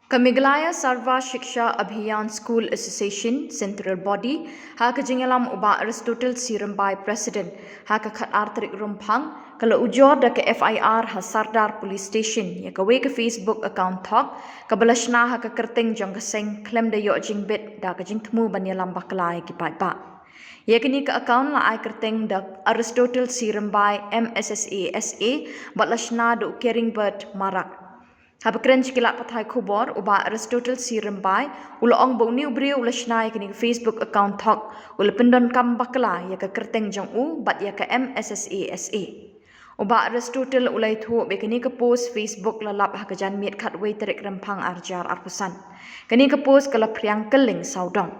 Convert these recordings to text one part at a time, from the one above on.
Kamiglaya Sarva Shiksha Abhiyan School Association Central Body haka jingalam uba Aristotle Sirambai President haka khat artrik rumphang kala ujor da ke FIR ha Sardar Police Station ya ka ke Facebook account thok kabalashna haka kerting jong ka seng klem da yo jing bit da ka jing thmu banyalam baklai ki pai ba yakini ka account la ai kerting da Aristotle Sirambai MSSA SA batlashna do caring bird marak Habakren kilap pathai khubor uba Aristotle Sirambai uloong bongni ubri ulashnai kini Facebook account thok ulapendon kam bakla ya ka kerteng jong u bat ya ka MSSA SA uba Aristotle ulai thu bekini ka post Facebook lalap ha ka janmiet khat wei terek rempang arjar arpusan kini ka post kala priang keling saudong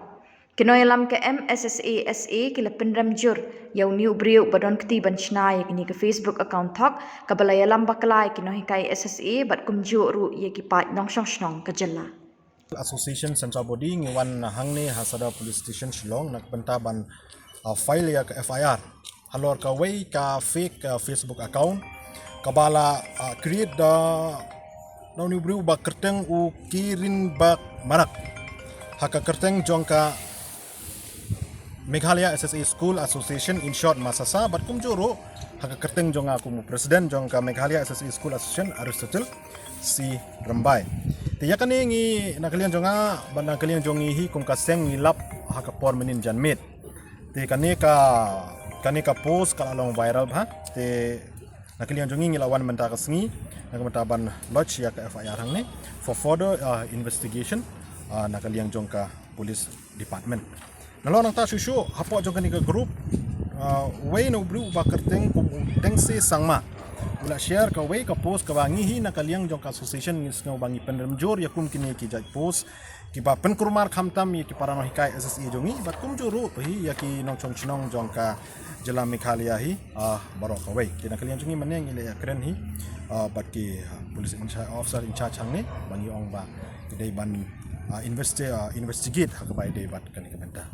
Kinoy alam ke MSSA SA kila pendram jur yaw ni ubriu badon kti banshnay kini ke Facebook account thok kabalay alam baklay kinoy kay SSA bat kumju ru ye kipat nong shnong ka jalla Association Central Body ngiwan hangni hasada police station Shillong nakbentaban file ya ke FIR halor ka way ka fake Facebook account kabala create da ni ubriu ba kerteng u kirin bak marak haka kerteng jongka Meghalaya SSA School Association in short masasa bat kumjuru haka kerteng jonga kumu presiden jongka Meghalaya SSA School Association Aristotle Sirambai. Tiya kani ngi nakalian jonga ban nakalian jongi hi kum kaseng ngilap haka por menin janmit. Ti kani ka post kala long viral ha. Ti nakalian jongi ngilawan menta kasngi nakamenta ban lodge ya ka FIR hang ni for further investigation nakalian jongka police department. Nalo nang ta susu hapo jong kanika group way no bru ba kerteng kum teng se sangma ula share ka way ka post ka bangi hi nakaliang jong ka association ngis ngau bangi pendem jor yakum kini ki jaj post ki ba pen kurmar khamtam ki parano hikai SSE jongi ba kum juru hi yaki nong chong chinong jong ka jela Meghalaya hi barok ka way ki nakaliang jongi maneng ile ya kren hi bat ki police officer in charge hang ni bangi ong ba dei ban investigate hak bai dei bat kan kamenta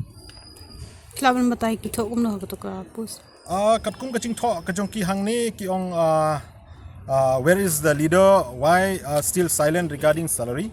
Klaban batai ki thok umno ka to ka post katkum kaching tho kajong ki hangni ki ong where is the leader why still silent regarding salary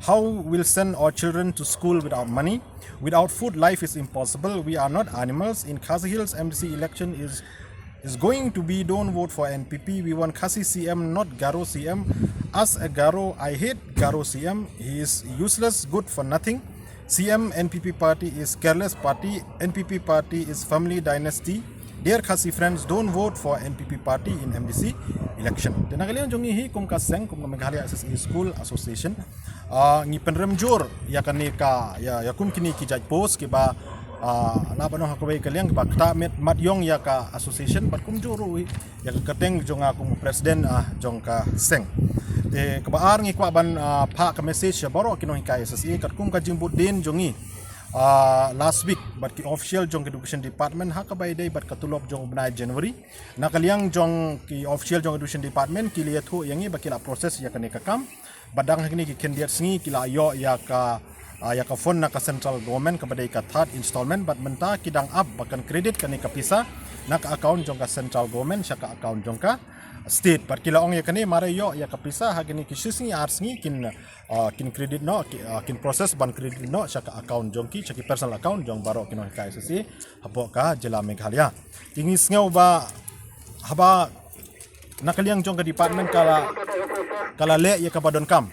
how will send our children to school without money without food life is impossible we are not animals in Khasi Hills MDC election is going to be don't vote for NPP we want Khasi CM not Garo CM as a Garo I hate Garo CM he is useless good for nothing CM NPP party is careless party NPP party is family dynasty dear Khasi friends don't vote for NPP party in MDC election dan kalian jongi hi kum kaseng kum Meghalaya SSA School Association ngi penrem jor ya kanika ya kum kini ki jaj post ki ba labano hakawai kalian ba kta met mat yong ya ka association bat kum juru ya ka keteng jonga kum presiden jongka seng te kabaar ngi kwa ban pha ka message ya baro kino hikai SSA kat kum ka jimbut din jongi last week bat ki official jong education department hakabai dei bat katulop jong benai January nakaliang jong ki official jong education department ki lihat hu yangi bakila proses ya kanika kam badang hakni ki kendiat sngi kila yo ya ka phone na ka central government kepada ka third installment bat menta kidang up bahkan kredit kani ka pisa nak account jong ka central government syaka account jong ka state bat kila ong ya kani mare yo ya ka pisa hagini ki sisngi arsngi kin kredit no kin proses ban kredit no syaka account jong ki syaki personal account jong baro kino ka SSA hapo ka jela Meghalaya tingis ngau ba haba nakaliang jong ka department kala le ya ka badon kam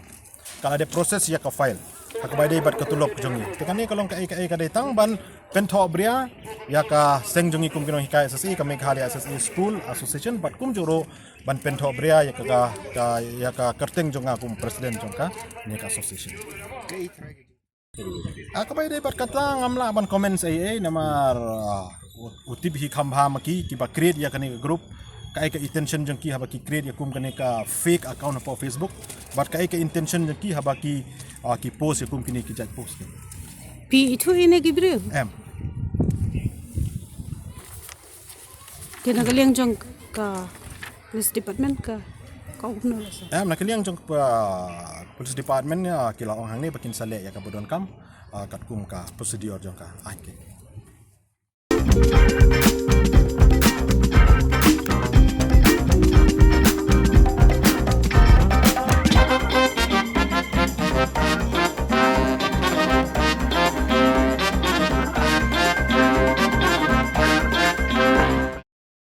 kala de proses ya ka file hakabai dei bat katulok jongi tekani kalong ka ka datang ban pentho bria ya ka seng jongi kum kino hikai SSA ka Meghalaya SSA School Association bat kum juro ban pentho bria ya ka kerteng jonga kum presiden jongka ni ka association hakabai dei bat kata ngamla ban comments ai namar utip hi khambha maki ki ba create ya kani group kai ka intention jengki haba ki create yakum kane ka fake account po Facebook bat kai ka intention jengki haba ki post yakum kini ki jaj post pi itu ine gibre em kena kaliang jong ka police department ka umno la nakaliang jong police department ya kila ong hang ni bakin sale ya ka bodon kam kat kum ka procedure jong ka